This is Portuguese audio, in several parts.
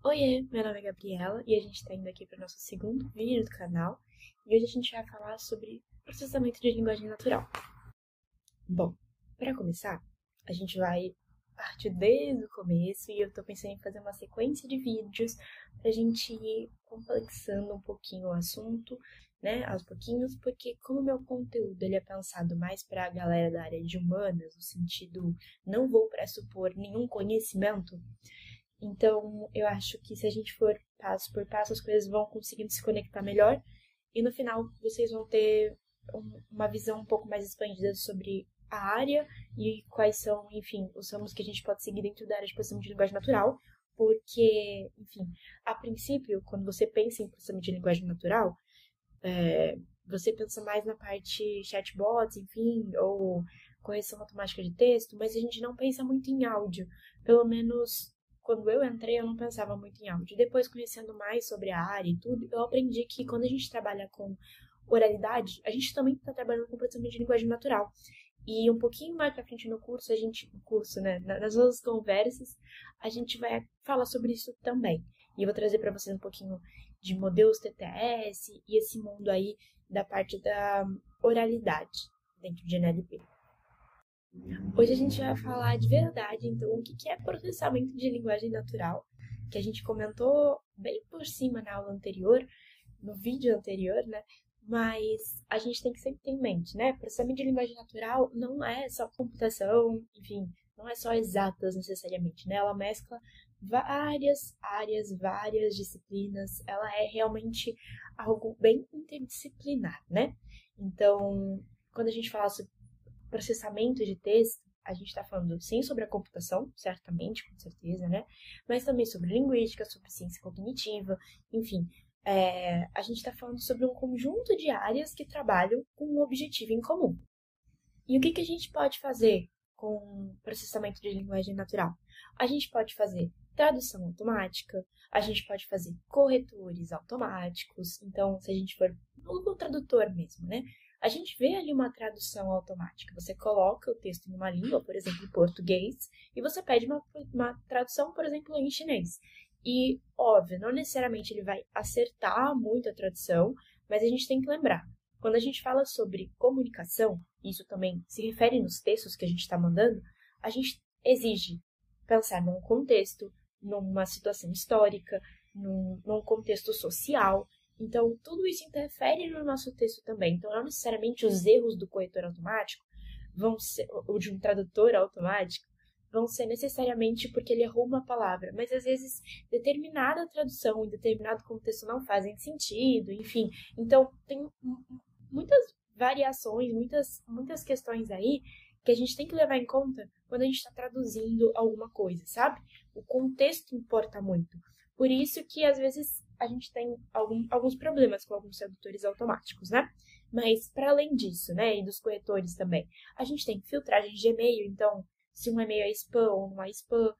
Oiê, meu nome é Gabriela e a gente está indo aqui para o nosso segundo vídeo do canal e hoje a gente vai falar sobre processamento de linguagem natural. Bom, para começar, a gente vai partir desde o começo e eu estou pensando em fazer uma sequência de vídeos para a gente ir complexando um pouquinho o assunto, né, aos pouquinhos, porque como o meu conteúdo ele é pensado mais para a galera da área de humanas, no sentido não vou pressupor nenhum conhecimento, então, eu acho que se a gente for passo por passo, as coisas vão conseguindo se conectar melhor e no final vocês vão ter uma visão um pouco mais expandida sobre a área e quais são, enfim, os ramos que a gente pode seguir dentro da área de processamento de linguagem natural, porque, enfim, a princípio, quando você pensa em processamento de linguagem natural, você pensa mais na parte chatbots, enfim, ou correção automática de texto, mas a gente não pensa muito em áudio. Pelo menos quando eu entrei, eu não pensava muito em áudio. Depois, conhecendo mais sobre a área e tudo, eu aprendi que quando a gente trabalha com oralidade, a gente também está trabalhando com processamento de linguagem natural. E um pouquinho mais pra frente no curso, né, nas nossas conversas, a gente vai falar sobre isso também. E eu vou trazer para vocês um pouquinho de modelos TTS e esse mundo aí da parte da oralidade dentro de NLP. Hoje a gente vai falar de verdade, então, o que é processamento de linguagem natural, que a gente comentou bem por cima na aula anterior, no vídeo anterior, né? Mas a gente tem que sempre ter em mente, né? Processamento de linguagem natural não é só computação, enfim, não é só exatas necessariamente, né? Ela mescla várias áreas, várias disciplinas, ela é realmente algo bem interdisciplinar, né? Então, quando a gente fala sobre processamento de texto, a gente está falando sim sobre a computação, certamente, com certeza, né? Mas também sobre linguística, sobre ciência cognitiva, enfim. A gente está falando sobre um conjunto de áreas que trabalham com um objetivo em comum. E o que a gente pode fazer com processamento de linguagem natural? A gente pode fazer tradução automática, a gente pode fazer corretores automáticos. Então, se a gente for no tradutor mesmo, né? A gente vê ali uma tradução automática. Você coloca o texto em uma língua, por exemplo, em português, e você pede uma tradução, por exemplo, em chinês. E, óbvio, não necessariamente ele vai acertar muito a tradução, mas a gente tem que lembrar, quando a gente fala sobre comunicação, isso também se refere nos textos que a gente está mandando, a gente exige pensar num contexto, numa situação histórica, num contexto social. Então, tudo isso interfere no nosso texto também. Então, não necessariamente os erros do corretor automático vão ser, ou de um tradutor automático, vão ser necessariamente porque ele errou uma palavra, mas às vezes determinada tradução em determinado contexto não fazem sentido, enfim. Então, tem muitas variações, muitas questões aí que a gente tem que levar em conta quando a gente está traduzindo alguma coisa, sabe? O contexto importa muito. Por isso que, às vezes, a gente tem alguns problemas com alguns tradutores automáticos, né? Mas, para além disso, né, e dos corretores também, a gente tem filtragem de e-mail, então, se um e-mail é spam ou não é spam.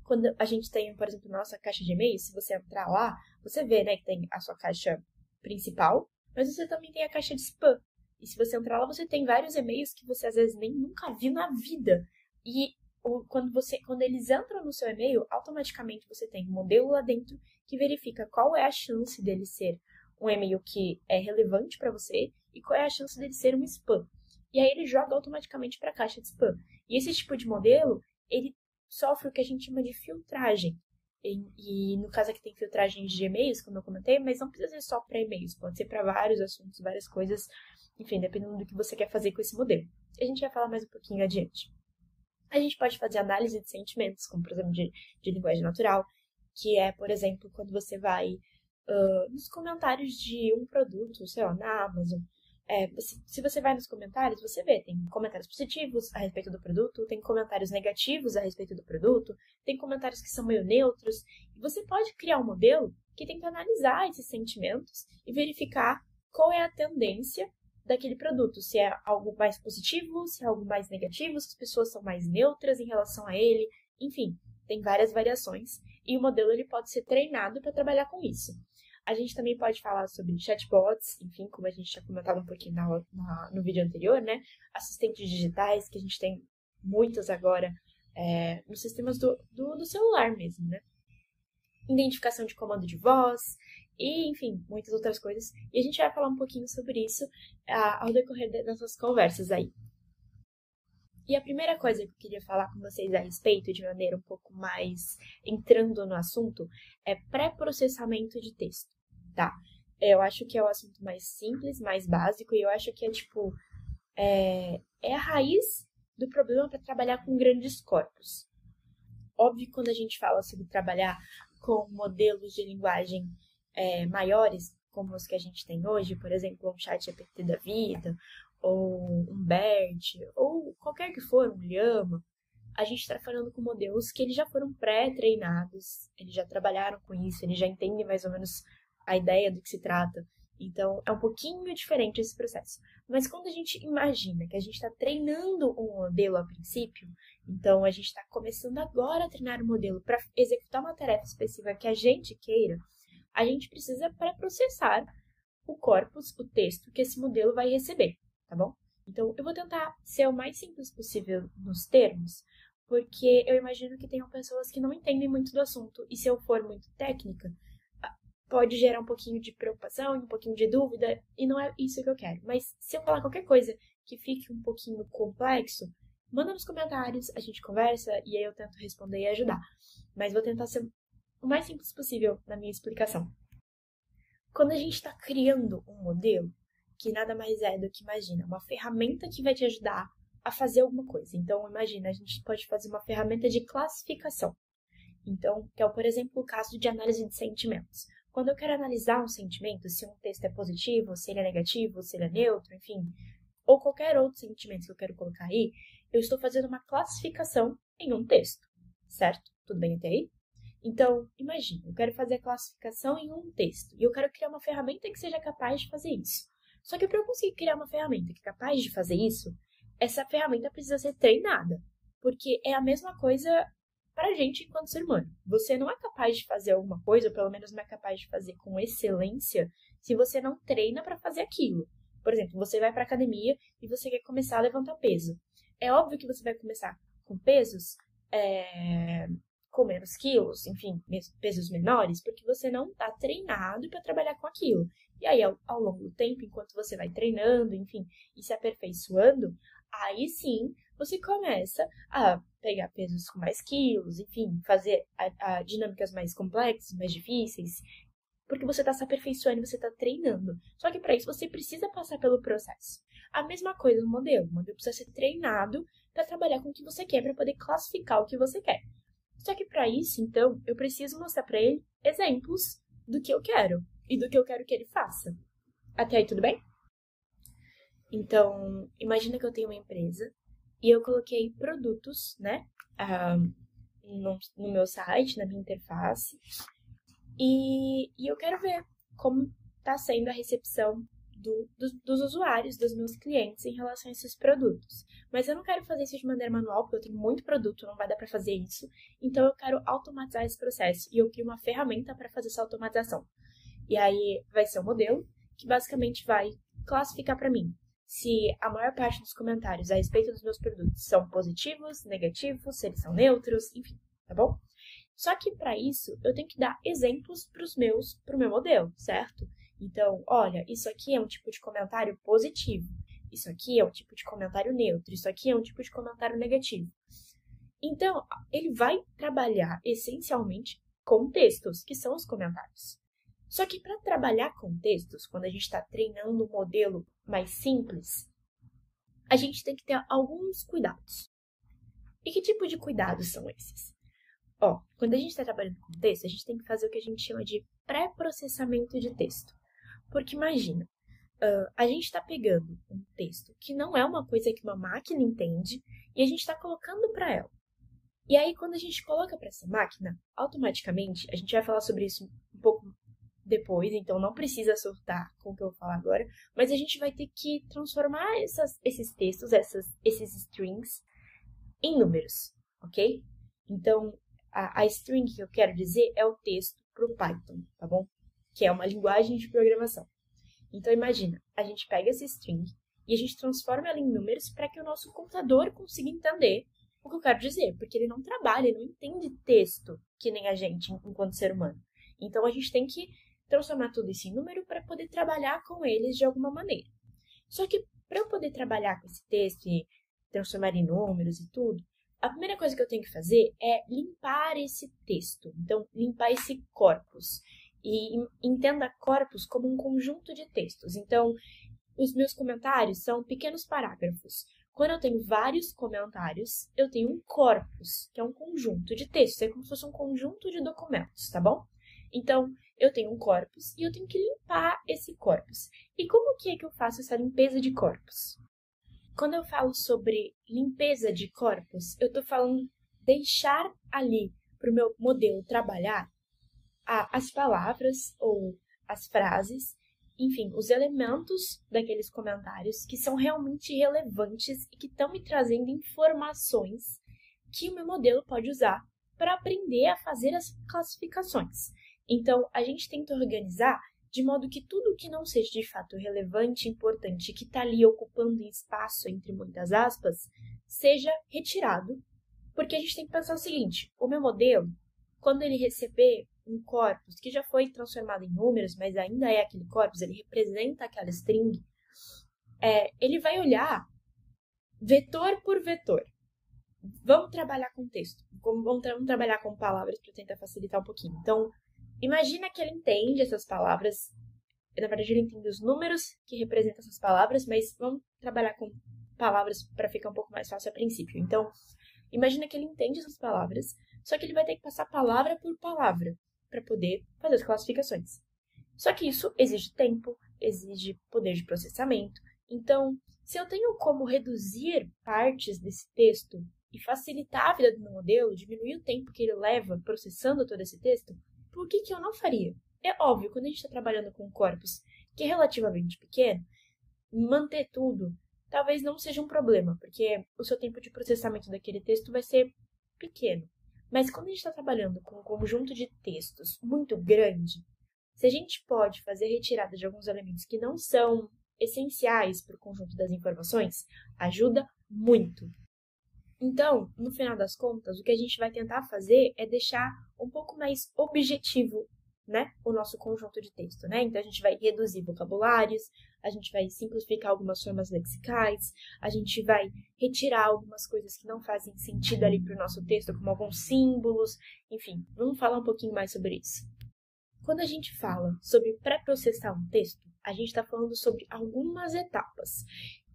Quando a gente tem, por exemplo, nossa caixa de e-mail, se você entrar lá, você vê, né, que tem a sua caixa principal, mas você também tem a caixa de spam. E se você entrar lá, você tem vários e-mails que você às vezes nem nunca viu na vida. E quando eles entram no seu e-mail, automaticamente você tem um modelo lá dentro que verifica qual é a chance dele ser um e-mail que é relevante para você e qual é a chance dele ser um spam. E aí ele joga automaticamente para a caixa de spam. E esse tipo de modelo, ele sofre o que a gente chama de filtragem. E no caso aqui tem filtragem de e-mails, como eu comentei, mas não precisa ser só para e-mails, pode ser para vários assuntos, várias coisas, enfim, dependendo do que você quer fazer com esse modelo. A gente vai falar mais um pouquinho adiante. A gente pode fazer análise de sentimentos, como por exemplo de linguagem natural, que é, por exemplo, quando você vai nos comentários de um produto, sei lá, na Amazon. Se você vai nos comentários, você vê, tem comentários positivos a respeito do produto, tem comentários negativos a respeito do produto, tem comentários que são meio neutros, e você pode criar um modelo que tenta analisar esses sentimentos e verificar qual é a tendência daquele produto, se é algo mais positivo, se é algo mais negativo, se as pessoas são mais neutras em relação a ele, enfim, tem várias variações, e o modelo ele pode ser treinado para trabalhar com isso. A gente também pode falar sobre chatbots, enfim, como a gente tinha comentado um pouquinho no vídeo anterior, né? Assistentes digitais, que a gente tem muitos agora nos sistemas do celular mesmo, né? identificação de comando de voz, e, enfim, muitas outras coisas. E a gente vai falar um pouquinho sobre isso ao decorrer das nossas conversas aí. E a primeira coisa que eu queria falar com vocês a respeito, de maneira um pouco mais entrando no assunto, é pré-processamento de texto, tá? Eu acho que é o assunto mais simples, mais básico, e eu acho que é a raiz do problema para trabalhar com grandes corpos. Óbvio que quando a gente fala sobre trabalhar com modelos de linguagem maiores, como os que a gente tem hoje, por exemplo, um ChatGPT da vida, ou um BERT, ou qualquer que for, um Llama, a gente está falando com modelos que eles já foram pré-treinados, eles já trabalharam com isso, eles já entendem mais ou menos a ideia do que se trata. Então, é um pouquinho diferente esse processo. Mas quando a gente imagina que a gente está treinando um modelo a princípio, então a gente está começando agora a treinar o modelo para executar uma tarefa específica que a gente queira, a gente precisa pré-processar o corpus, o texto que esse modelo vai receber, tá bom? Então, eu vou tentar ser o mais simples possível nos termos, porque eu imagino que tenham pessoas que não entendem muito do assunto, e se eu for muito técnica, pode gerar um pouquinho de preocupação, um pouquinho de dúvida, e não é isso que eu quero. Mas se eu falar qualquer coisa que fique um pouquinho complexo, manda nos comentários, a gente conversa, e aí eu tento responder e ajudar. Mas vou tentar ser o mais simples possível na minha explicação. Quando a gente está criando um modelo, que nada mais é do que, imagina, uma ferramenta que vai te ajudar a fazer alguma coisa. Então, imagina, a gente pode fazer uma ferramenta de classificação. Então, que é, por exemplo, o caso de análise de sentimentos. Quando eu quero analisar um sentimento, se um texto é positivo, se ele é negativo, se ele é neutro, enfim, ou qualquer outro sentimento que eu quero colocar aí, eu estou fazendo uma classificação em um texto, certo? Tudo bem até aí? Então, imagina, eu quero fazer a classificação em um texto e eu quero criar uma ferramenta que seja capaz de fazer isso. Só que para eu conseguir criar uma ferramenta que é capaz de fazer isso, essa ferramenta precisa ser treinada, porque é a mesma coisa para a gente enquanto ser humano. Você não é capaz de fazer alguma coisa, ou pelo menos não é capaz de fazer com excelência, se você não treina para fazer aquilo. Por exemplo, você vai para a academia e você quer começar a levantar peso. É óbvio que você vai começar com pesos com menos quilos, enfim, pesos menores, porque você não está treinado para trabalhar com aquilo. E aí, ao longo do tempo, enquanto você vai treinando, enfim, e se aperfeiçoando, aí sim você começa a pegar pesos com mais quilos, enfim, fazer dinâmicas mais complexas, mais difíceis, porque você está se aperfeiçoando e você está treinando. Só que para isso você precisa passar pelo processo. A mesma coisa no modelo. O modelo precisa ser treinado para trabalhar com o que você quer, para poder classificar o que você quer. Só que para isso, então, eu preciso mostrar para ele exemplos do que eu quero e do que eu quero que ele faça. Até aí, tudo bem? Então, imagina que eu tenho uma empresa e eu coloquei produtos, né, no meu site, na minha interface, e eu quero ver como está sendo a recepção dos usuários, dos meus clientes em relação a esses produtos. Mas eu não quero fazer isso de maneira manual, porque eu tenho muito produto, não vai dar para fazer isso. Então eu quero automatizar esse processo e eu crio uma ferramenta para fazer essa automatização. E aí vai ser um modelo que basicamente vai classificar para mim se a maior parte dos comentários a respeito dos meus produtos são positivos, negativos, se eles são neutros, enfim, tá bom? Só que para isso eu tenho que dar exemplos para o meu modelo, certo? Então, olha, isso aqui é um tipo de comentário positivo, isso aqui é um tipo de comentário neutro, isso aqui é um tipo de comentário negativo. Então, ele vai trabalhar essencialmente com textos, que são os comentários. Só que para trabalhar com textos, quando a gente está treinando um modelo mais simples, a gente tem que ter alguns cuidados. E que tipo de cuidados são esses? Quando a gente está trabalhando com texto, a gente tem que fazer o que a gente chama de pré-processamento de texto. Porque imagina, a gente está pegando um texto que não é uma coisa que uma máquina entende e a gente está colocando para ela. E aí, quando a gente coloca para essa máquina, automaticamente, a gente vai falar sobre isso um pouco depois, então não precisa soltar com o que eu vou falar agora, mas a gente vai ter que transformar esses textos, esses strings, em números, ok? Então, a string que eu quero dizer é o texto para o Python, tá bom? Que é uma linguagem de programação. Então, imagina, a gente pega essa string e a gente transforma ela em números para que o nosso computador consiga entender o que eu quero dizer, porque ele não trabalha, ele não entende texto. que nem a gente, enquanto ser humano. Então, a gente tem que transformar tudo isso em número para poder trabalhar com eles de alguma maneira. Só que, para eu poder trabalhar com esse texto e transformar em números e tudo, a primeira coisa que eu tenho que fazer é limpar esse texto. Então, limpar esse corpus. E entenda corpus como um conjunto de textos. Então, os meus comentários são pequenos parágrafos. Quando eu tenho vários comentários, eu tenho um corpus, que é um conjunto de textos. É como se fosse um conjunto de documentos, tá bom? Então, eu tenho um corpus e eu tenho que limpar esse corpus. E como que é que eu faço essa limpeza de corpus? Quando eu falo sobre limpeza de corpus, eu estou falando deixar ali para o meu modelo trabalhar as palavras ou as frases, enfim, os elementos daqueles comentários que são realmente relevantes e que estão me trazendo informações que o meu modelo pode usar para aprender a fazer as classificações. Então, a gente tenta organizar de modo que tudo que não seja de fato relevante, importante, que está ali ocupando espaço entre muitas aspas, seja retirado, porque a gente tem que pensar o seguinte, o meu modelo, quando ele receber um corpus que já foi transformado em números, mas ainda é aquele corpus, ele representa aquela string, ele vai olhar vetor por vetor. Vamos trabalhar com texto, vamos trabalhar com palavras para tentar facilitar um pouquinho. Então, imagina que ele entende essas palavras, na verdade ele entende os números que representam essas palavras, mas vamos trabalhar com palavras para ficar um pouco mais fácil a princípio. Então, imagina que ele entende essas palavras, só que ele vai ter que passar palavra por palavra para poder fazer as classificações. Só que isso exige tempo, exige poder de processamento. Então, se eu tenho como reduzir partes desse texto e facilitar a vida do meu modelo, diminuir o tempo que ele leva processando todo esse texto, por que eu não faria? É óbvio, quando a gente está trabalhando com um corpus que é relativamente pequeno, manter tudo talvez não seja um problema, porque o seu tempo de processamento daquele texto vai ser pequeno. Mas quando a gente está trabalhando com um conjunto de textos muito grande, se a gente pode fazer retirada de alguns elementos que não são essenciais para o conjunto das informações, ajuda muito. Então, no final das contas, o que a gente vai tentar fazer é deixar um pouco mais objetivo, né, o nosso conjunto de texto, né? Então, a gente vai reduzir vocabulários, a gente vai simplificar algumas formas lexicais, a gente vai retirar algumas coisas que não fazem sentido ali para o nosso texto, como alguns símbolos, enfim, vamos falar um pouquinho mais sobre isso. Quando a gente fala sobre pré-processar um texto, a gente está falando sobre algumas etapas.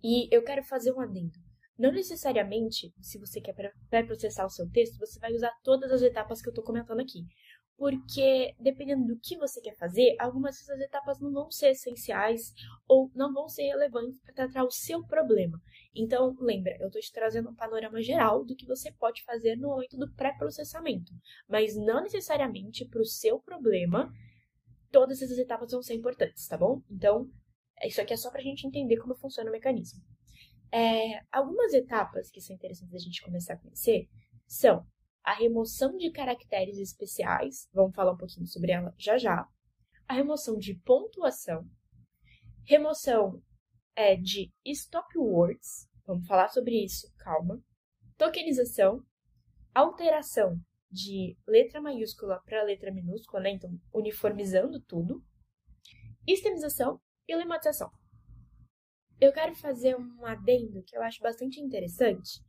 E eu quero fazer um adendo. Não necessariamente, se você quer pré-processar o seu texto, você vai usar todas as etapas que eu estou comentando aqui. Porque, dependendo do que você quer fazer, algumas dessas etapas não vão ser essenciais ou não vão ser relevantes para tratar o seu problema. Então, lembra, eu estou te trazendo um panorama geral do que você pode fazer no momento do pré-processamento. Mas não necessariamente para o seu problema, todas essas etapas vão ser importantes, tá bom? Então, isso aqui é só para a gente entender como funciona o mecanismo. Algumas etapas que são interessantes a gente começar a conhecer são a remoção de caracteres especiais, vamos falar um pouquinho sobre ela já já, a remoção de pontuação, remoção de stop words, vamos falar sobre isso, calma, tokenização, alteração de letra maiúscula para letra minúscula, né? Então uniformizando tudo, estemização e lematização. Eu quero fazer um adendo que eu acho bastante interessante,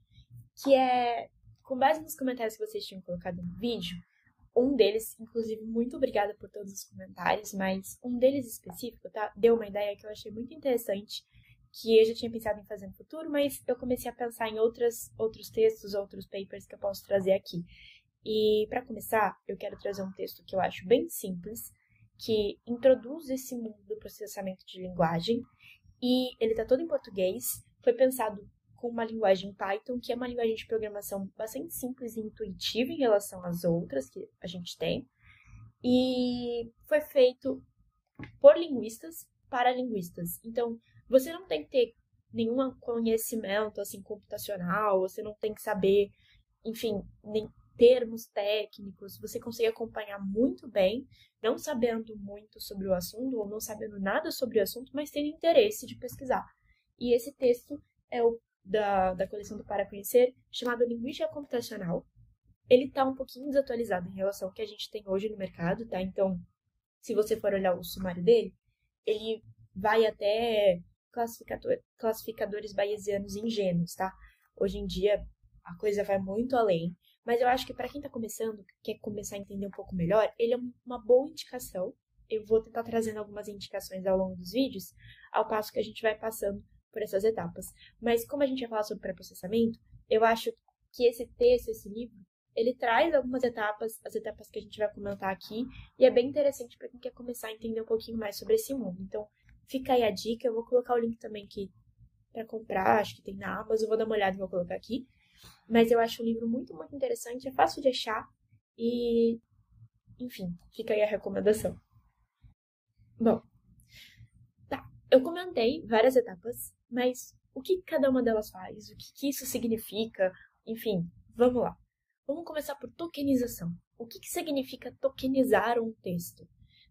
que é, com base nos comentários que vocês tinham colocado no vídeo, um deles, inclusive, muito obrigada por todos os comentários, mas um deles específico, tá? Deu uma ideia que eu achei muito interessante, que eu já tinha pensado em fazer no futuro, mas eu comecei a pensar em outros textos, outros papers que eu posso trazer aqui. E, para começar, eu quero trazer um texto que eu acho bem simples, que introduz esse mundo do processamento de linguagem, e ele está todo em português, foi pensado com uma linguagem Python, que é uma linguagem de programação bastante simples e intuitiva em relação às outras que a gente tem, e foi feito por linguistas para linguistas. Então, você não tem que ter nenhum conhecimento assim computacional, você não tem que saber, enfim, nem termos técnicos, você consegue acompanhar muito bem, não sabendo muito sobre o assunto ou não sabendo nada sobre o assunto, mas tendo interesse de pesquisar. E esse texto é o da coleção do Para Conhecer, chamado Linguística Computacional. ele tá um pouquinho desatualizado em relação ao que a gente tem hoje no mercado, tá? Então, se você for olhar o sumário dele, ele vai até classificadores bayesianos ingênuos, tá? Hoje em dia, a coisa vai muito além, mas eu acho que para quem está começando, quer começar a entender um pouco melhor, ele é uma boa indicação. Eu vou tentar trazendo algumas indicações ao longo dos vídeos, ao passo que a gente vai passando por essas etapas. Mas como a gente vai falar sobre pré-processamento, eu acho que esse texto, esse livro, ele traz algumas etapas, as etapas que a gente vai comentar aqui, e é bem interessante para quem quer começar a entender um pouquinho mais sobre esse mundo. Então, fica aí a dica, eu vou colocar o link também aqui para comprar, acho que tem na Amazon, eu vou dar uma olhada e vou colocar aqui. Mas eu acho um livro muito, muito interessante, é fácil de achar e, enfim, fica aí a recomendação. Bom, tá, eu comentei várias etapas, mas o que cada uma delas faz, o que isso significa, enfim, vamos lá. Vamos começar por tokenização. O que significa tokenizar um texto?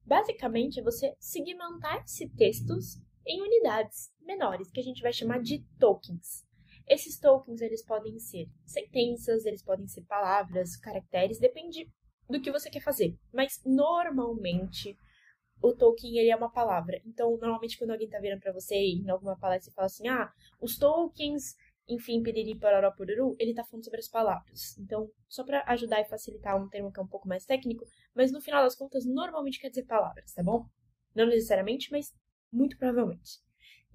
Basicamente, é você segmentar esses textos em unidades menores, que a gente vai chamar de tokens. Esses tokens, eles podem ser sentenças, eles podem ser palavras, caracteres, depende do que você quer fazer. Mas, normalmente, o token, ele é uma palavra. Então, normalmente, quando alguém tá virando pra você em alguma palestra e fala assim, os tokens, enfim, piriri, pororó, poruru, ele tá falando sobre as palavras. Então, só pra ajudar e facilitar um termo que é um pouco mais técnico, mas no final das contas, normalmente quer dizer palavras, tá bom? Não necessariamente, mas muito provavelmente.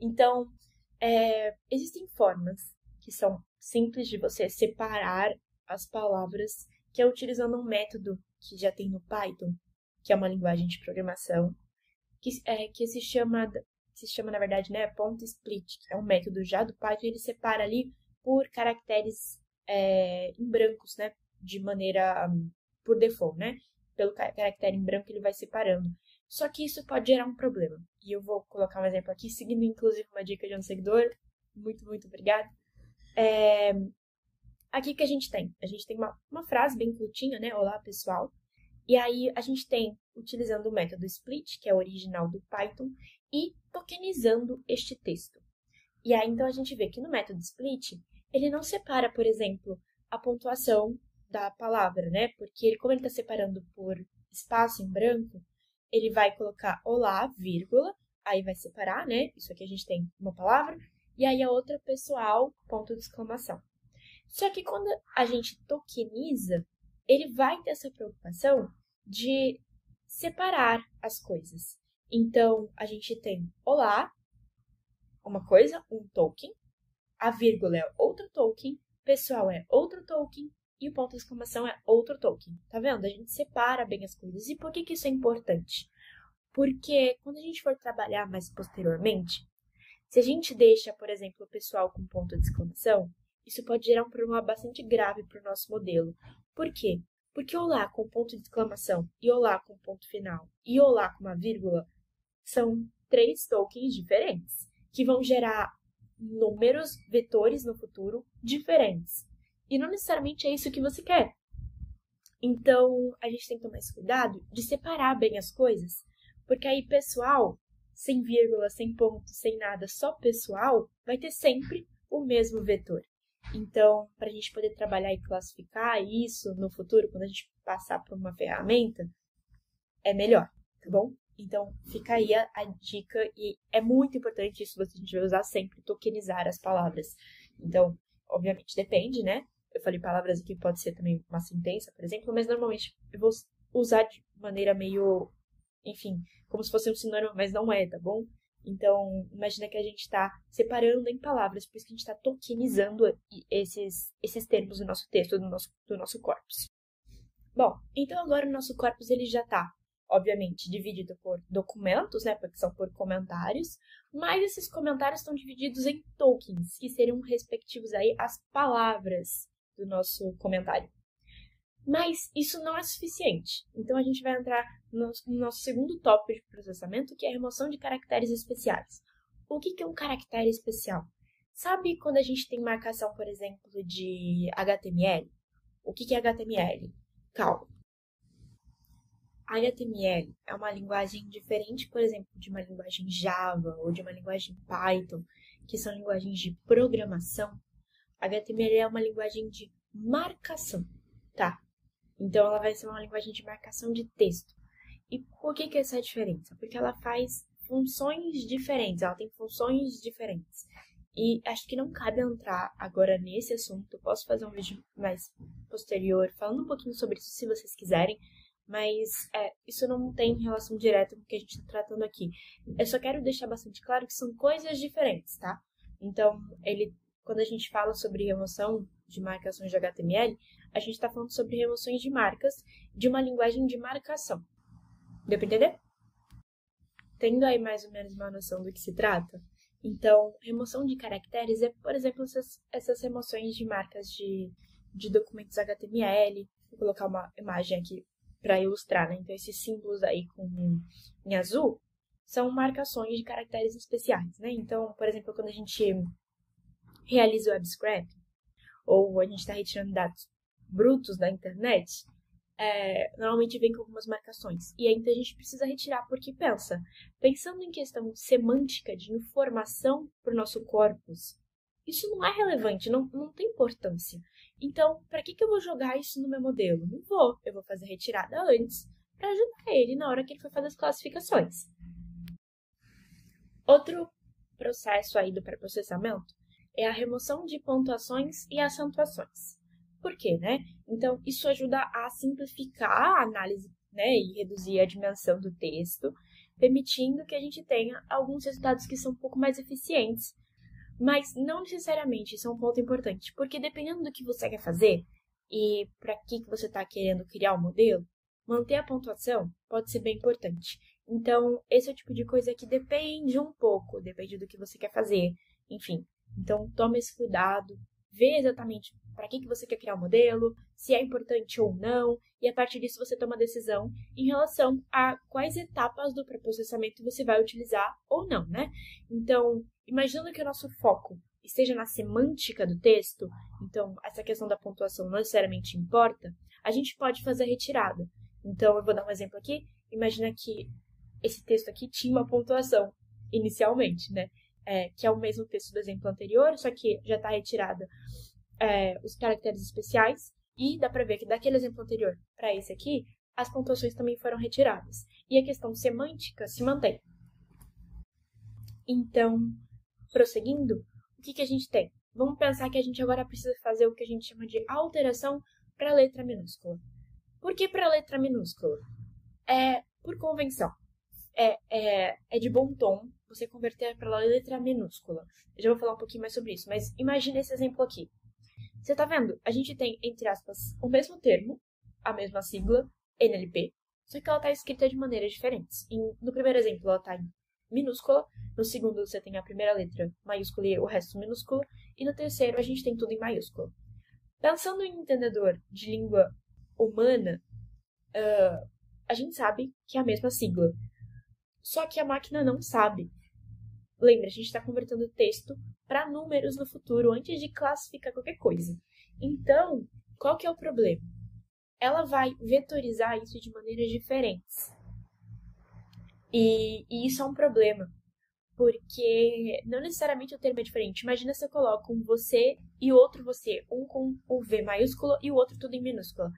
Então, existem formas que são simples de você separar as palavras, que é utilizando um método que já tem no Python, que é uma linguagem de programação, que se chama, na verdade, né, point split, que é um método já do Python, ele separa ali por caracteres em brancos, né, de maneira, por default, né, pelo caractere em branco ele vai separando. Só que isso pode gerar um problema, e eu vou colocar um exemplo aqui, seguindo inclusive uma dica de um seguidor, muito, muito obrigada. Aqui que a gente tem uma frase bem curtinha, né, olá pessoal, e aí a gente tem, utilizando o método split, que é o original do Python, e tokenizando este texto. E aí, então, a gente vê que no método split, ele não separa, por exemplo, a pontuação da palavra, né? Porque como ele está separando por espaço em branco, ele vai colocar olá, vírgula, aí vai separar, né? Isso aqui a gente tem uma palavra, e aí a outra pessoal, ponto de exclamação. Só que quando a gente tokeniza, ele vai ter essa preocupação de separar as coisas. Então, a gente tem olá, uma coisa, um token, a vírgula é outro token, pessoal é outro token e o ponto de exclamação é outro token. Tá vendo? A gente separa bem as coisas. E por que isso é importante? Porque quando a gente for trabalhar mais posteriormente, se a gente deixa, por exemplo, o pessoal com ponto de exclamação, isso pode gerar um problema bastante grave para o nosso modelo. Por quê? Porque olá com ponto de exclamação e olá com ponto final e olá com uma vírgula são 3 tokens diferentes, que vão gerar números, vetores no futuro diferentes. E não necessariamente é isso que você quer. Então, a gente tem que tomar esse cuidado de separar bem as coisas, porque aí pessoal, sem vírgula, sem ponto, sem nada, só pessoal, vai ter sempre o mesmo vetor. Então, para a gente poder trabalhar e classificar isso no futuro, quando a gente passar por uma ferramenta, é melhor, tá bom? Então, fica aí a dica, e é muito importante isso, a gente vai usar sempre, tokenizar as palavras. Então, obviamente, depende, né? Eu falei palavras aqui, pode ser também uma sentença, por exemplo, mas normalmente eu vou usar de maneira meio, enfim, como se fosse um sinônimo, mas não é, tá bom? Então, imagina que a gente está separando em palavras, por isso que a gente está tokenizando esses termos do nosso texto, do nosso corpus. Bom, então agora o nosso corpus ele já está, obviamente, dividido por documentos, né, porque são por comentários, mas esses comentários estão divididos em tokens, que seriam respectivos aí às palavras do nosso comentário. Mas isso não é suficiente. Então, a gente vai entrar no nosso segundo tópico de processamento, que é a remoção de caracteres especiais. O que é um caractere especial? Sabe quando a gente tem marcação, por exemplo, de HTML? O que é HTML? Calma. HTML é uma linguagem diferente, por exemplo, de uma linguagem Java ou de uma linguagem Python, que são linguagens de programação. HTML é uma linguagem de marcação, tá? Então, ela vai ser uma linguagem de marcação de texto. E por que essa é a diferença? Porque ela faz funções diferentes, ela tem funções diferentes. E acho que não cabe entrar agora nesse assunto. Eu posso fazer um vídeo mais posterior falando um pouquinho sobre isso se vocês quiserem, mas isso não tem relação direta com o que a gente está tratando aqui. Eu só quero deixar bastante claro que são coisas diferentes, tá? Então, quando a gente fala sobre remoção de marcações de HTML, a gente está falando sobre remoções de marcas de uma linguagem de marcação. Deu para entender? Tendo aí mais ou menos uma noção do que se trata, então, remoção de caracteres é, por exemplo, essas remoções de marcas de documentos HTML. Vou colocar uma imagem aqui para ilustrar, né? Então, esses símbolos aí em azul são marcações de caracteres especiais, né? Então, por exemplo, quando a gente realiza o web scraping, ou a gente está retirando dados brutos da internet, normalmente vem com algumas marcações. E aí, então, a gente precisa retirar porque pensando em questão semântica de informação para o nosso corpus, isso não é relevante, não tem importância. Então, para que eu vou jogar isso no meu modelo? Não vou. Eu vou fazer a retirada antes para ajudar ele na hora que ele for fazer as classificações. Outro processo aí do pré-processamento é a remoção de pontuações e acentuações. Por quê, né? Então, isso ajuda a simplificar a análise, né, e reduzir a dimensão do texto, permitindo que a gente tenha alguns resultados que são um pouco mais eficientes. Mas não necessariamente, isso é um ponto importante, porque dependendo do que você quer fazer e para que você está querendo criar o modelo, manter a pontuação pode ser bem importante. Então, esse é o tipo de coisa que depende um pouco, depende do que você quer fazer, enfim. Então, tome esse cuidado, vê exatamente para que você quer criar o modelo, se é importante ou não, e a partir disso você toma a decisão em relação a quais etapas do pré-processamento você vai utilizar ou não, né? Então, imaginando que o nosso foco esteja na semântica do texto, então essa questão da pontuação não necessariamente importa, a gente pode fazer a retirada. Então, eu vou dar um exemplo aqui. Imagina que esse texto aqui tinha uma pontuação inicialmente, né? Que é o mesmo texto do exemplo anterior, só que já está retirada os caracteres especiais, e dá para ver que daquele exemplo anterior para esse aqui, as pontuações também foram retiradas. E a questão semântica se mantém. Então, prosseguindo, o que a gente tem? Vamos pensar que a gente agora precisa fazer o que a gente chama de alteração para a letra minúscula. Por que para a letra minúscula? Por convenção. É de bom tom você converter para a letra minúscula. Eu já vou falar um pouquinho mais sobre isso, mas imagine esse exemplo aqui. Você tá vendo? A gente tem, entre aspas, o mesmo termo, a mesma sigla, NLP, só que ela está escrita de maneiras diferentes. No primeiro exemplo, ela está em minúscula, no segundo você tem a primeira letra maiúscula e o resto minúsculo, e no terceiro a gente tem tudo em maiúscula. Pensando em entendedor de língua humana, a gente sabe que é a mesma sigla, só que a máquina não sabe. Lembra, a gente está convertendo texto para números no futuro antes de classificar qualquer coisa. Então, qual que é o problema? Ela vai vetorizar isso de maneiras diferentes. E isso é um problema, porque não necessariamente o termo é diferente. Imagina se eu coloco um você e outro você, um com o V maiúsculo e o outro tudo em minúscula.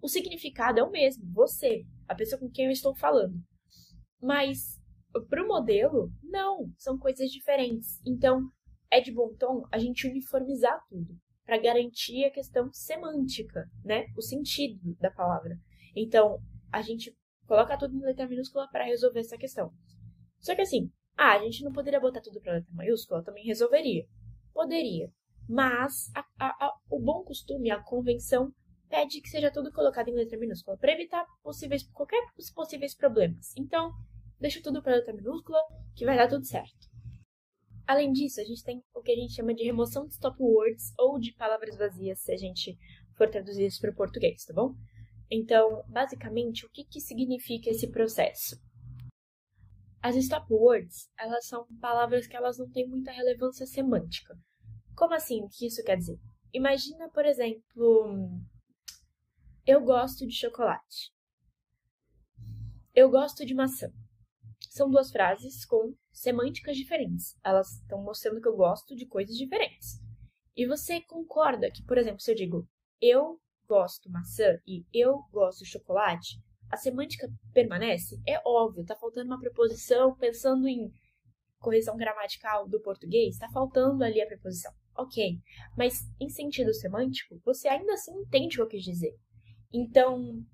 O significado é o mesmo, você, a pessoa com quem eu estou falando. Mas para o modelo, não, são coisas diferentes. Então, é de bom tom a gente uniformizar tudo, para garantir a questão semântica, né? O sentido da palavra. Então, a gente coloca tudo em letra minúscula para resolver essa questão. Só que assim, a gente não poderia botar tudo para letra maiúscula? Também resolveria. Poderia. Mas o bom costume, a convenção, pede que seja tudo colocado em letra minúscula, para evitar qualquer possíveis problemas. Então, deixa tudo para letra minúscula, que vai dar tudo certo. Além disso, a gente tem o que a gente chama de remoção de stop words ou de palavras vazias, se a gente for traduzir isso para o português, tá bom? Então, basicamente, o que significa esse processo? As stop words, elas são palavras que elas não têm muita relevância semântica. Como assim? O que isso quer dizer? Imagina, por exemplo, eu gosto de chocolate. Eu gosto de maçã. São duas frases com semânticas diferentes. Elas estão mostrando que eu gosto de coisas diferentes. E você concorda que, por exemplo, se eu digo eu gosto maçã e eu gosto chocolate, a semântica permanece? É óbvio, tá faltando uma preposição, pensando em correção gramatical do português, tá faltando ali a preposição. Ok, mas em sentido semântico, você ainda assim entende o que eu quis dizer. Então,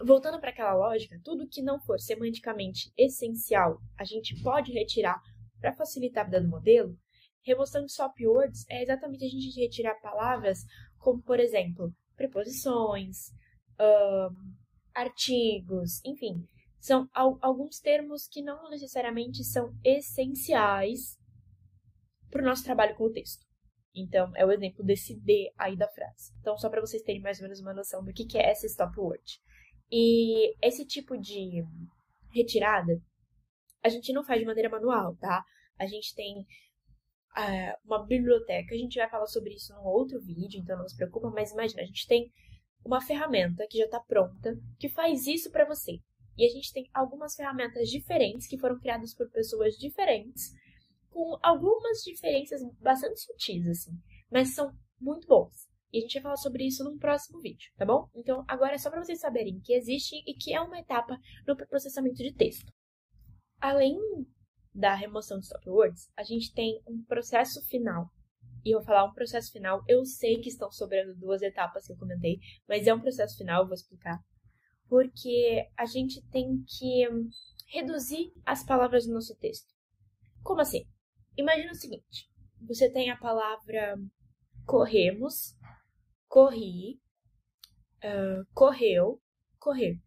voltando para aquela lógica, tudo que não for semanticamente essencial, a gente pode retirar para facilitar a vida do modelo. Remoção de swap words é exatamente a gente retirar palavras como, por exemplo, preposições, artigos, enfim. São alguns termos que não necessariamente são essenciais para o nosso trabalho com o texto. Então, é o exemplo desse D aí da frase. Então, só para vocês terem mais ou menos uma noção do que é essa stop word. E esse tipo de retirada, a gente não faz de maneira manual, tá? A gente tem uma biblioteca, a gente vai falar sobre isso num outro vídeo, então não se preocupa, mas imagina, a gente tem uma ferramenta que já está pronta, que faz isso para você. E a gente tem algumas ferramentas diferentes, que foram criadas por pessoas diferentes, com algumas diferenças bastante sutis, assim, mas são muito boas. E a gente vai falar sobre isso num próximo vídeo, tá bom? Então, agora é só para vocês saberem que existe e que é uma etapa no processamento de texto. Além da remoção de stop words, a gente tem um processo final. E eu vou falar um processo final, eu sei que estão sobrando 2 etapas que eu comentei, mas é um processo final, eu vou explicar. Porque a gente tem que reduzir as palavras do nosso texto. Como assim? Imagina o seguinte, você tem a palavra corremos, corri, correu, correr.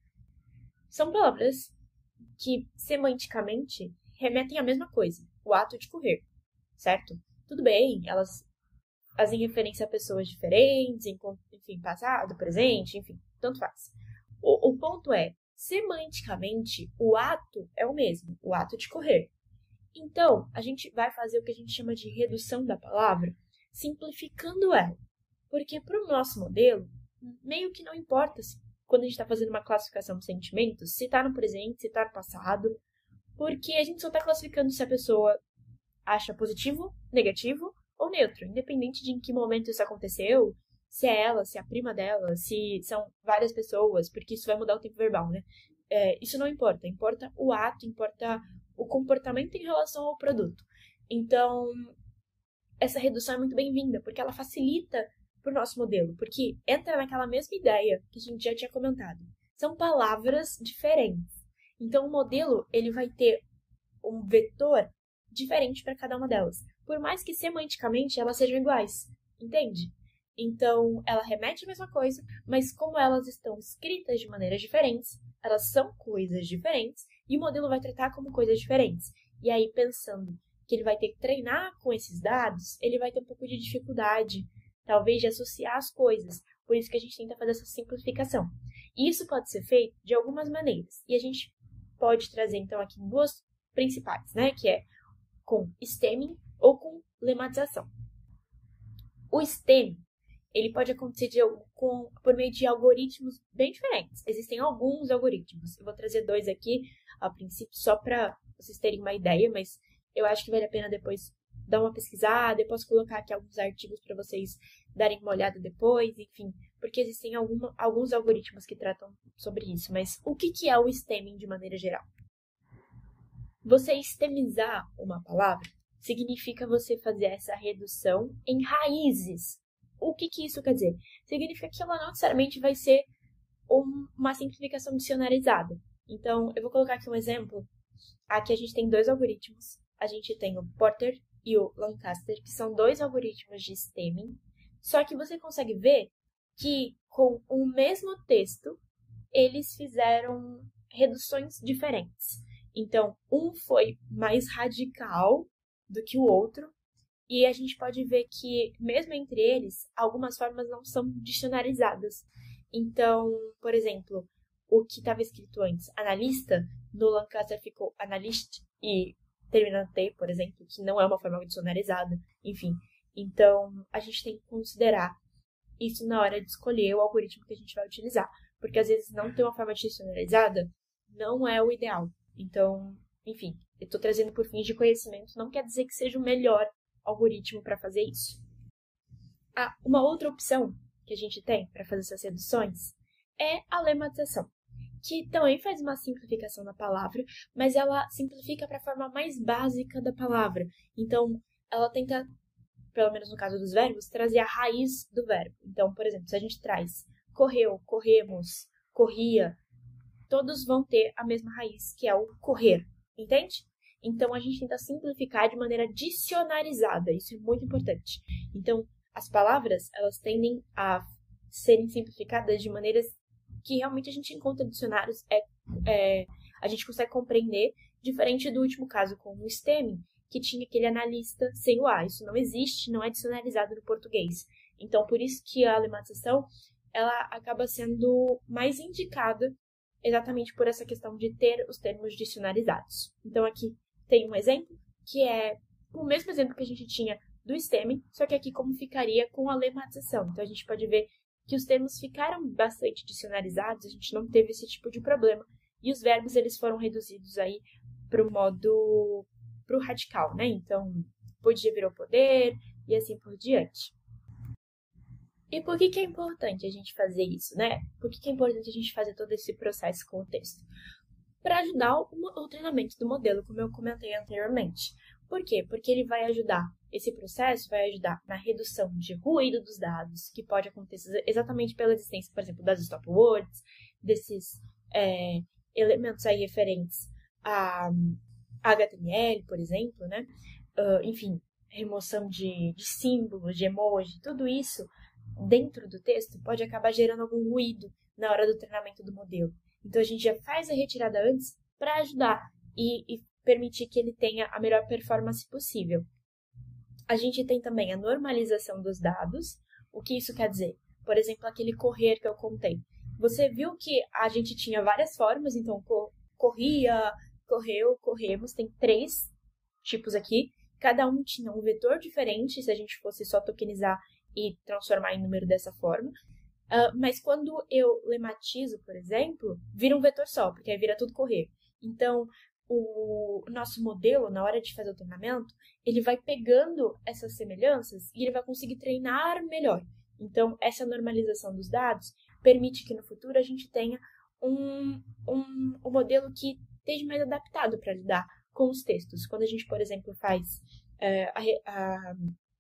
São palavras que, semanticamente, remetem à mesma coisa, o ato de correr, certo? Tudo bem, elas fazem referência a pessoas diferentes, enfim, passado, presente, enfim, tanto faz. O ponto é, semanticamente, o ato é o mesmo, o ato de correr. Então, a gente vai fazer o que a gente chama de redução da palavra, simplificando ela. Porque para o nosso modelo, meio que não importa quando a gente está fazendo uma classificação de sentimentos, se está no presente, se está no passado, porque a gente só está classificando se a pessoa acha positivo, negativo ou neutro, independente de em que momento isso aconteceu, se é ela, se é a prima dela, se são várias pessoas, porque isso vai mudar o tempo verbal, né? Isso não importa, importa o ato, importa o comportamento em relação ao produto. Então, essa redução é muito bem-vinda, porque ela facilita para o nosso modelo, porque entra naquela mesma ideia que a gente já tinha comentado. São palavras diferentes. Então, o modelo ele vai ter um vetor diferente para cada uma delas, por mais que semanticamente elas sejam iguais, entende? Então, ela remete à mesma coisa, mas como elas estão escritas de maneiras diferentes, elas são coisas diferentes, e o modelo vai tratar como coisas diferentes. E aí, pensando que ele vai ter que treinar com esses dados, ele vai ter um pouco de dificuldade, talvez, de associar as coisas. Por isso que a gente tenta fazer essa simplificação. E isso pode ser feito de algumas maneiras. E a gente pode trazer, então, aqui 2 principais, né? Que é com stemming ou com lematização. O stemming, ele pode acontecer por meio de algoritmos bem diferentes. Existem alguns algoritmos. Eu vou trazer 2 aqui, a princípio, só para vocês terem uma ideia, mas eu acho que vale a pena depois dar uma pesquisada. Eu posso colocar aqui alguns artigos para vocês darem uma olhada depois, enfim, porque existem alguns algoritmos que tratam sobre isso. Mas o que é o stemming de maneira geral? Você stemizar uma palavra significa você fazer essa redução em raízes. O que isso quer dizer? Significa que ela não necessariamente vai ser uma simplificação dicionarizada. Então, eu vou colocar aqui um exemplo. Aqui a gente tem 2 algoritmos. A gente tem o Porter e o Lancaster, que são 2 algoritmos de stemming. Só que você consegue ver que com o mesmo texto, eles fizeram reduções diferentes. Então, um foi mais radical do que o outro, e a gente pode ver que, mesmo entre eles, algumas formas não são dicionarizadas. Então, por exemplo, o que estava escrito antes, analista, no Lancaster ficou analyst, e termina no T, por exemplo, que não é uma forma dicionarizada, enfim. Então, a gente tem que considerar isso na hora de escolher o algoritmo que a gente vai utilizar, porque às vezes não ter uma forma dicionarizada não é o ideal. Então, enfim, eu estou trazendo por fins de conhecimento, não quer dizer que seja o melhor algoritmo para fazer isso. Uma outra opção que a gente tem para fazer essas reduções é a lematização, que também faz uma simplificação da palavra, mas ela simplifica para a forma mais básica da palavra. Então, ela tenta, pelo menos no caso dos verbos, trazer a raiz do verbo. Então, por exemplo, se a gente traz correu, corremos, corria, todos vão ter a mesma raiz, que é o correr, entende? Então, a gente tenta simplificar de maneira dicionarizada, isso é muito importante. Então, as palavras, elas tendem a serem simplificadas de maneiras que realmente a gente encontra em dicionários, a gente consegue compreender, diferente do último caso com o stemming, que tinha aquele analista sem o A. Isso não existe, não é dicionarizado no português. Então, por isso que a lematização, ela acaba sendo mais indicada exatamente por essa questão de ter os termos dicionarizados. Então, aqui tem um exemplo, que é o mesmo exemplo que a gente tinha do stemming, só que aqui como ficaria com a lematização. Então, a gente pode ver que os termos ficaram bastante dicionarizados, a gente não teve esse tipo de problema, e os verbos eles foram reduzidos aí para o modo, para o radical, né? Então, podia virou poder, e assim por diante. E por que é importante a gente fazer isso, né? Por que é importante a gente fazer todo esse processo com o texto? Para ajudar o treinamento do modelo, como eu comentei anteriormente. Por quê? Porque ele vai ajudar, esse processo vai ajudar na redução de ruído dos dados, que pode acontecer exatamente pela existência, por exemplo, das stop words, desses elementos aí referentes a HTML, por exemplo, né? Enfim, remoção de símbolos, de emoji, tudo isso dentro do texto pode acabar gerando algum ruído na hora do treinamento do modelo. Então, a gente já faz a retirada antes para ajudar e permitir que ele tenha a melhor performance possível. A gente tem também a normalização dos dados. O que isso quer dizer? Por exemplo, aquele correr que eu contei. Você viu que a gente tinha várias formas, então corria, correu, corremos, tem 3 tipos aqui. Cada um tinha um vetor diferente, se a gente fosse só tokenizar e transformar em número dessa forma. Mas quando eu lematizo, por exemplo, vira um vetor só, porque aí vira tudo correr. Então, o nosso modelo, na hora de fazer o treinamento, ele vai pegando essas semelhanças e ele vai conseguir treinar melhor. Então, essa normalização dos dados permite que no futuro a gente tenha um modelo que esteja mais adaptado para lidar com os textos. Quando a gente, por exemplo, faz a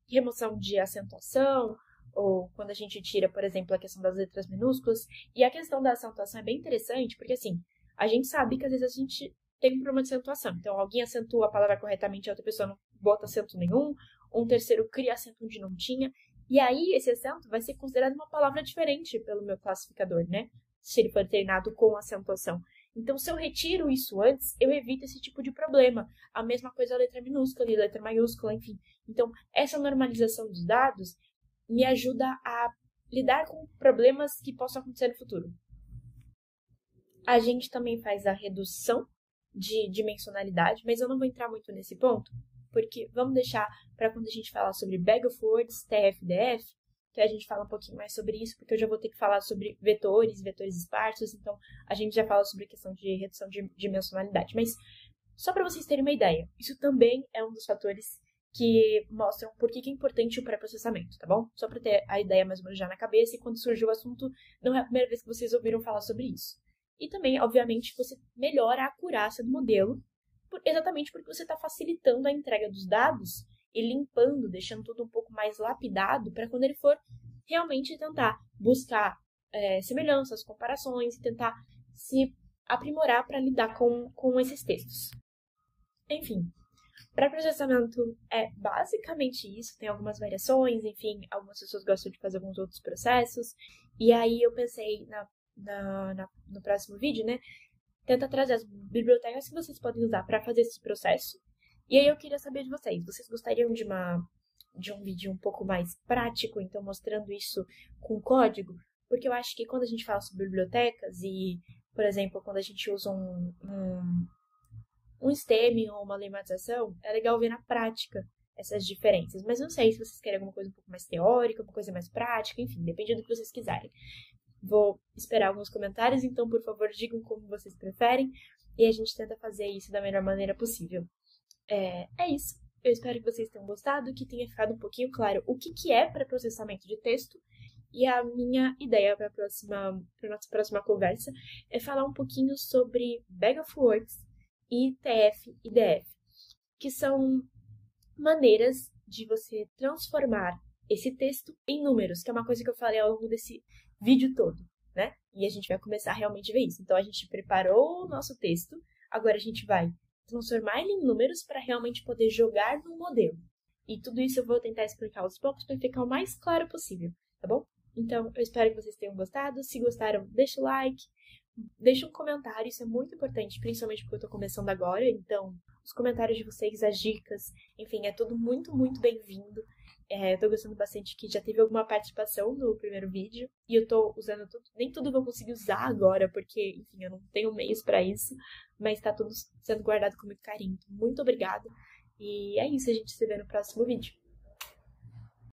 remoção de acentuação, ou quando a gente tira, por exemplo, a questão das letras minúsculas. E a questão da acentuação é bem interessante, porque assim, a gente sabe que às vezes a gente tem um problema de acentuação. Então, alguém acentua a palavra corretamente, a outra pessoa não bota acento nenhum, um terceiro cria acento onde não tinha. E aí, esse acento vai ser considerado uma palavra diferente pelo meu classificador, né? Se ele for treinado com acentuação. Então, se eu retiro isso antes, eu evito esse tipo de problema. A mesma coisa a letra minúscula e a letra maiúscula, enfim. Então, essa normalização dos dados me ajuda a lidar com problemas que possam acontecer no futuro. A gente também faz a redução de dimensionalidade, mas eu não vou entrar muito nesse ponto, porque vamos deixar para quando a gente falar sobre Bag of Words, TF-DF, que a gente fala um pouquinho mais sobre isso, porque eu já vou ter que falar sobre vetores esparsos, então a gente já fala sobre a questão de redução de dimensionalidade. Mas só para vocês terem uma ideia, isso também é um dos fatores que mostram por que é importante o pré-processamento, tá bom? Só para ter a ideia mais ou menos já na cabeça, e quando surgiu o assunto, não é a primeira vez que vocês ouviram falar sobre isso. E também, obviamente, você melhora a acurácia do modelo, exatamente porque você está facilitando a entrega dos dados e limpando, deixando tudo um pouco mais lapidado para quando ele for realmente tentar buscar semelhanças, comparações e tentar se aprimorar para lidar com esses textos. Enfim, pré-processamento é basicamente isso, tem algumas variações, enfim, algumas pessoas gostam de fazer alguns outros processos, e aí eu pensei no próximo vídeo, né, tenta trazer as bibliotecas que vocês podem usar para fazer esse processo, e aí eu queria saber de vocês gostariam de um vídeo um pouco mais prático, então mostrando isso com código? Porque eu acho que quando a gente fala sobre bibliotecas e, por exemplo, quando a gente usa um stemming ou uma lematização, é legal ver na prática essas diferenças. Mas não sei se vocês querem alguma coisa um pouco mais teórica, uma coisa mais prática, enfim, depende do que vocês quiserem. Vou esperar alguns comentários, então, por favor, digam como vocês preferem e a gente tenta fazer isso da melhor maneira possível. É isso. Eu espero que vocês tenham gostado, que tenha ficado um pouquinho claro o que é pré-processamento de texto E a minha ideia para nossa próxima conversa é falar um pouquinho sobre Bag of Words e TF e DF, que são maneiras de você transformar esse texto em números, que é uma coisa que eu falei ao longo desse vídeo todo, né? E a gente vai começar realmente a ver isso. Então, a gente preparou o nosso texto, agora a gente vai transformar ele em números para realmente poder jogar no modelo. E tudo isso eu vou tentar explicar aos poucos para ficar o mais claro possível, tá bom? Então, eu espero que vocês tenham gostado. Se gostaram, deixa o like, deixa um comentário, isso é muito importante, principalmente porque eu tô começando agora, então os comentários de vocês, as dicas, enfim, é tudo muito, muito bem-vindo. Eu tô gostando bastante que já teve alguma participação no primeiro vídeo, e eu tô usando tudo, nem tudo eu vou conseguir usar agora, porque, enfim, eu não tenho meios pra isso, mas tá tudo sendo guardado com muito carinho. Muito obrigada, e é isso, a gente se vê no próximo vídeo.